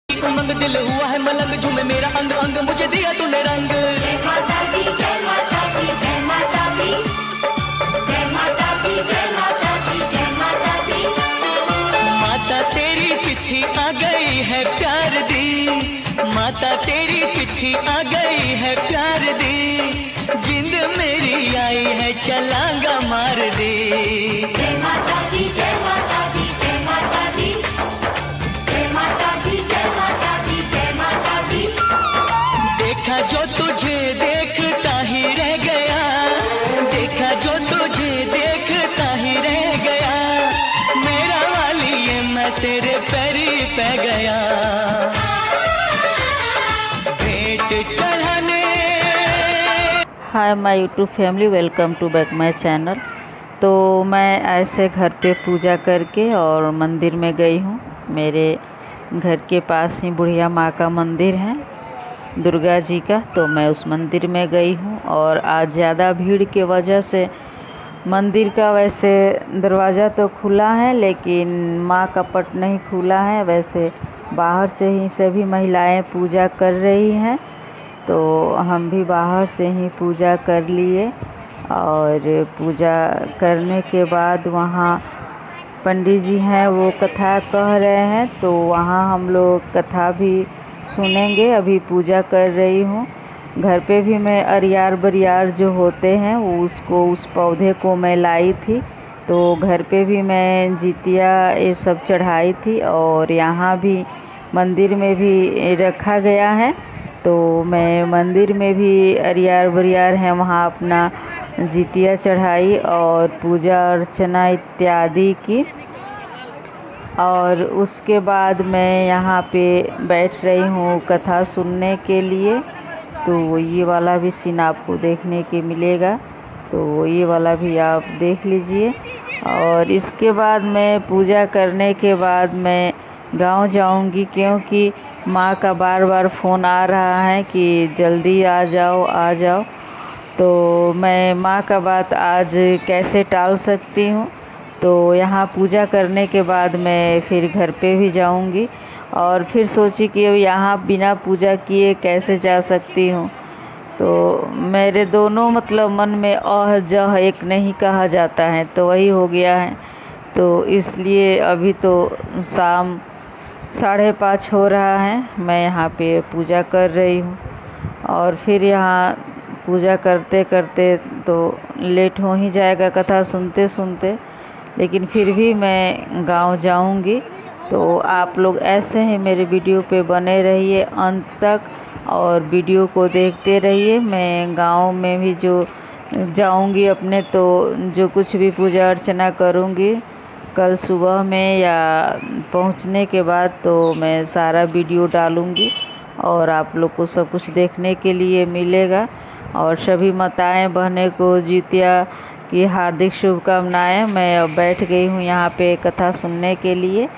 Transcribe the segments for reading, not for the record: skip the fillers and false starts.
उमंग दिल हुआ है मलंग, झूमे मेरा अंग अंग, मुझे दिया तूने रंग। जय माता दी, जय माता दी, जय माता दी, जय माता दी, जय माता दी, जय माता दी। माता तेरी चिट्ठी आ गई है प्यार दी, माता तेरी चिट्ठी आ गई है प्यार दी, जिंद मेरी आई है छलांगा मार दी। जय माता दी, जय माता दी, जय माता दी, जय माता दी, जय माता दी, जय माता दी। देखा जो तुझे देखता ही रह गया, देखा जो तुझे देखता ही रह गया, मेरा वाली ये मैं तेरे पैरी पे गया। भेंट चढ़ाने। Hi my YouTube family, welcome to back my channel. तो मैं ऐसे घर पे पूजा करके और मंदिर में गई हूँ। मेरे घर के पास ही बुढ़िया माँ का मंदिर है, दुर्गा जी का, तो मैं उस मंदिर में गई हूँ। और आज ज़्यादा भीड़ के वजह से मंदिर का वैसे दरवाज़ा तो खुला है, लेकिन माँ का पट नहीं खुला है। वैसे बाहर से ही सभी महिलाएं पूजा कर रही हैं, तो हम भी बाहर से ही पूजा कर लिए। और पूजा करने के बाद वहाँ पंडित जी हैं, वो कथा कह रहे हैं, तो वहाँ हम लोग कथा भी सुनेंगे। अभी पूजा कर रही हूँ। घर पे भी मैं अरियार बरियार जो होते हैं वो उस पौधे को मैं लाई थी, तो घर पे भी मैं जितिया ये सब चढ़ाई थी। और यहाँ भी मंदिर में भी रखा गया है, तो मैं मंदिर में भी अरियार बरियार हैं वहाँ अपना जितिया चढ़ाई और पूजा अर्चना इत्यादि की। और उसके बाद मैं यहाँ पे बैठ रही हूँ कथा सुनने के लिए। तो ये वाला भी सीन आपको देखने के मिलेगा, तो ये वाला भी आप देख लीजिए। और इसके बाद मैं पूजा करने के बाद मैं गांव जाऊंगी, क्योंकि माँ का बार बार फ़ोन आ रहा है कि जल्दी आ जाओ आ जाओ। तो मैं माँ का बात आज कैसे टाल सकती हूँ। तो यहाँ पूजा करने के बाद मैं फिर घर पे भी जाऊँगी। और फिर सोची कि अब यहाँ बिना पूजा किए कैसे जा सकती हूँ। तो मेरे दोनों मतलब मन में अह जह एक नहीं कहा जाता है, तो वही हो गया है। तो इसलिए अभी तो शाम 5:30 हो रहा है, मैं यहाँ पे पूजा कर रही हूँ। और फिर यहाँ पूजा करते करते तो लेट हो ही जाएगा कथा सुनते सुनते, लेकिन फिर भी मैं गांव जाऊंगी। तो आप लोग ऐसे ही मेरे वीडियो पे बने रहिए अंत तक और वीडियो को देखते रहिए। मैं गांव में भी जो जाऊंगी अपने, तो जो कुछ भी पूजा अर्चना करूंगी कल सुबह में या पहुंचने के बाद, तो मैं सारा वीडियो डालूंगी और आप लोग को सब कुछ देखने के लिए मिलेगा। और सभी माताएं बहनें को जितिया की हार्दिक शुभकामनाएं। मैं अब बैठ गई हूँ यहाँ पे कथा सुनने के लिए।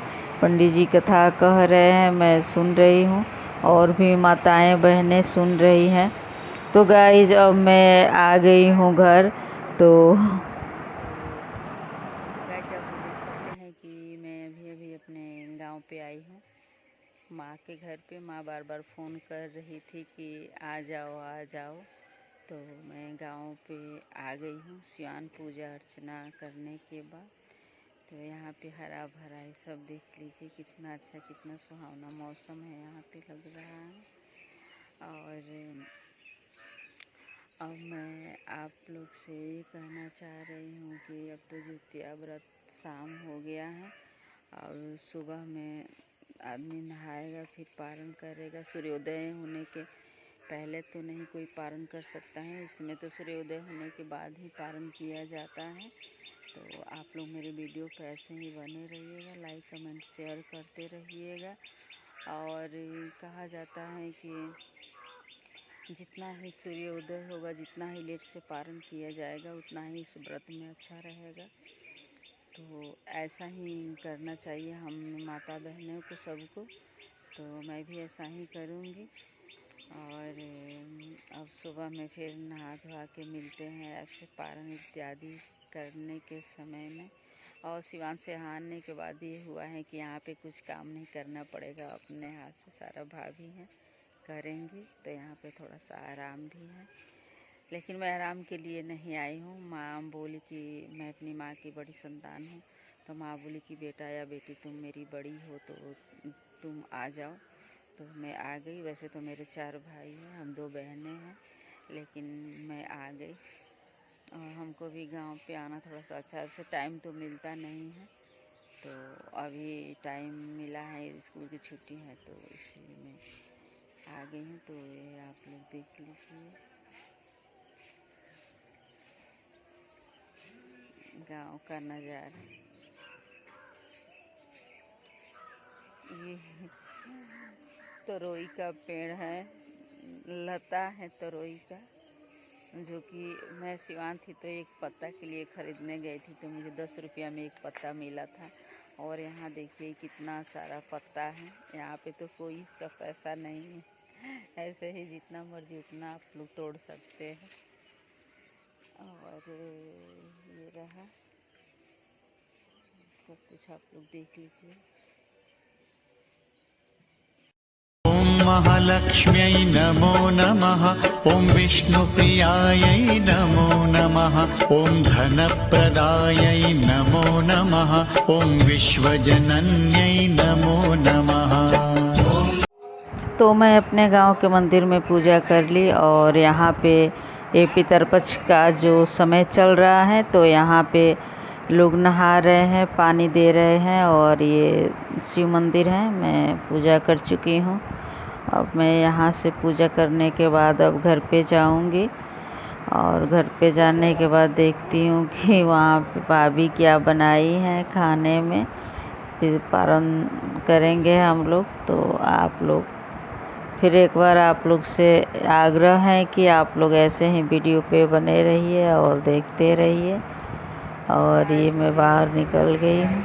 पंडित जी कथा कह रहे हैं, मैं सुन रही हूँ और भी माताएं बहनें सुन रही हैं। तो गाइज अब मैं आ गई हूँ घर। तो गाइज आप देख सकते हैं कि मैं अभी अपने गांव पे आई हूँ, माँ के घर पे। माँ बार बार फ़ोन कर रही थी कि आ जाओ आ जाओ। तो मैं गांव पे आ गई हूँ स्नान पूजा अर्चना करने के बाद। तो यहाँ पे हरा भरा है, सब देख लीजिए कितना अच्छा कितना सुहावना मौसम है यहाँ पे लग रहा है। और अब मैं आप लोग से ये कहना चाह रही हूँ कि अब तो जितिया व्रत शाम हो गया है और सुबह में आदमी नहाएगा फिर पारण करेगा। सूर्योदय होने के पहले तो नहीं कोई पारण कर सकता है, इसमें तो सूर्योदय होने के बाद ही पारण किया जाता है। तो आप लोग मेरे वीडियो पे ऐसे ही बने रहिएगा, लाइक कमेंट शेयर करते रहिएगा। और कहा जाता है कि जितना ही सूर्योदय होगा, जितना ही लेट से पारण किया जाएगा, उतना ही इस व्रत में अच्छा रहेगा। तो ऐसा ही करना चाहिए हम माता बहनों को सबको। तो मैं भी ऐसा ही करूँगी। और अब सुबह में फिर नहा धोवा के मिलते हैं ऐसे पारण इत्यादि करने के समय में। और सिवान से हारने के बाद ये हुआ है कि यहाँ पे कुछ काम नहीं करना पड़ेगा, अपने हाथ से सारा भाभी हैं करेंगी, तो यहाँ पे थोड़ा सा आराम भी है। लेकिन मैं आराम के लिए नहीं आई हूँ। माँ बोली कि मैं अपनी माँ की बड़ी संतान हूँ, तो माँ बोली कि बेटा या बेटी तुम मेरी बड़ी हो तो तुम आ जाओ, तो मैं आ गई। वैसे तो मेरे 4 भाई हैं, हम 2 बहनें हैं, लेकिन मैं आ गई। और हमको भी गांव पे आना थोड़ा सा अच्छा से टाइम तो मिलता नहीं है, तो अभी टाइम मिला है, स्कूल की छुट्टी है, तो इसलिए मैं आ गई हूँ। तो ये आप लोग देख लीजिए गांव का नज़ारा। ये तरोई का पेड़ है, लता है तरोई का, जो कि मैं सिवान थी तो एक पत्ता के लिए ख़रीदने गई थी, तो मुझे 10 रुपया में एक पत्ता मिला था। और यहाँ देखिए कितना सारा पत्ता है। यहाँ पे तो कोई इसका पैसा नहीं है, ऐसे ही जितना मर्जी उतना आप लोग तोड़ सकते हैं। और ये रहा सब कुछ, आप लोग देख लीजिए। महालक्ष्म्यै नमो नमः। ॐ विष्णुप्रियायै नमो नमः। ॐ धनप्रदायै नमो नमः। ॐ विश्वजनन्यै नमो नमः। तो मैं अपने गांव के मंदिर में पूजा कर ली, और यहाँ पे ये पितरपक्ष का जो समय चल रहा है, तो यहाँ पे लोग नहा रहे हैं, पानी दे रहे हैं। और ये शिव मंदिर है, मैं पूजा कर चुकी हूँ। अब मैं यहाँ से पूजा करने के बाद अब घर पे जाऊँगी, और घर पे जाने के बाद देखती हूँ कि वहाँ पे भाभी क्या बनाई हैं खाने में। फिर पारण करेंगे हम लोग। तो आप लोग फिर एक बार आप लोग से आग्रह है कि आप लोग ऐसे ही वीडियो पे बने रहिए और देखते रहिए। और ये मैं बाहर निकल गई हूँ।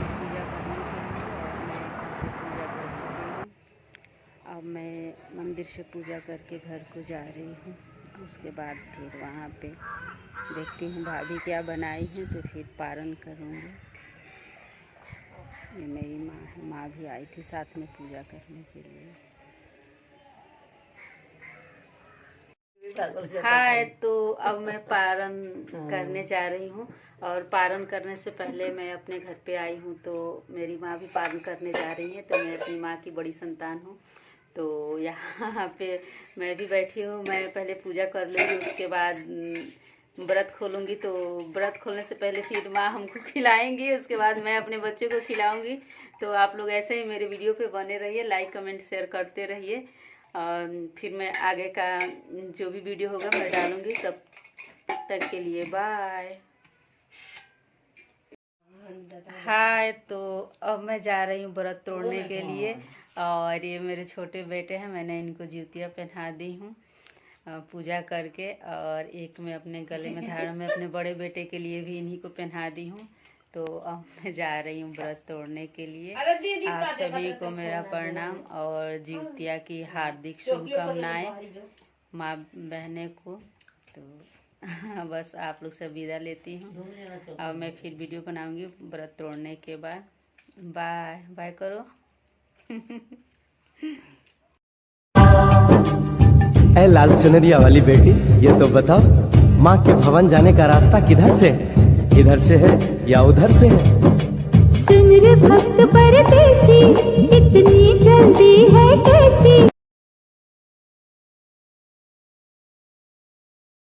अब मैं मंदिर से पूजा करके घर को जा रही हूँ। उसके बाद फिर वहाँ पे देखती हूँ भाभी क्या बनाई है, तो फिर पारण करूँगी। ये मेरी माँ है, माँ भी आई थी साथ में पूजा करने के लिए। हाय, तो अब मैं पारण करने जा रही हूँ। और पारण करने से पहले मैं अपने घर पे आई हूँ, तो मेरी माँ भी पारण करने जा रही है। तो मैं अपनी माँ की बड़ी संतान हूँ, तो यहाँ पे मैं भी बैठी हूँ। मैं पहले पूजा कर लूँगी, उसके बाद व्रत खोलूँगी। तो व्रत खोलने से पहले फिर माँ हमको खिलाएंगी, उसके बाद मैं अपने बच्चों को खिलाऊँगी। तो आप लोग ऐसे ही मेरे वीडियो पे बने रहिए, लाइक कमेंट शेयर करते रहिए। फिर मैं आगे का जो भी वीडियो होगा मैं डालूँगी। तब तक के लिए बाय। हाय, तो अब मैं जा रही हूँ व्रत तोड़ने के लिए। और ये मेरे छोटे बेटे हैं, मैंने इनको जूतियाँ पहना दी हूँ पूजा करके। और एक मैं अपने गले में धारण में अपने बड़े बेटे के लिए भी इन्हीं को पहना दी हूँ। तो अब मैं जा रही हूँ व्रत तोड़ने के लिए। आप सभी को मेरा प्रणाम और जूतिया की हार्दिक शुभकामनाएं माँ बहने को। तो बस आप लोग से विदा लेती हूँ। अब मैं फिर वीडियो बनाऊंगी व्रत तोड़ने के बाद। बाय बाय करो। ऐ लाल चुनरिया वाली बेटी, ये तो बताओ माँ के भवन जाने का रास्ता किधर से है? इधर से है या उधर से है? सुन रे भक्त परदेसी, इतनी जल्दी है कैसे?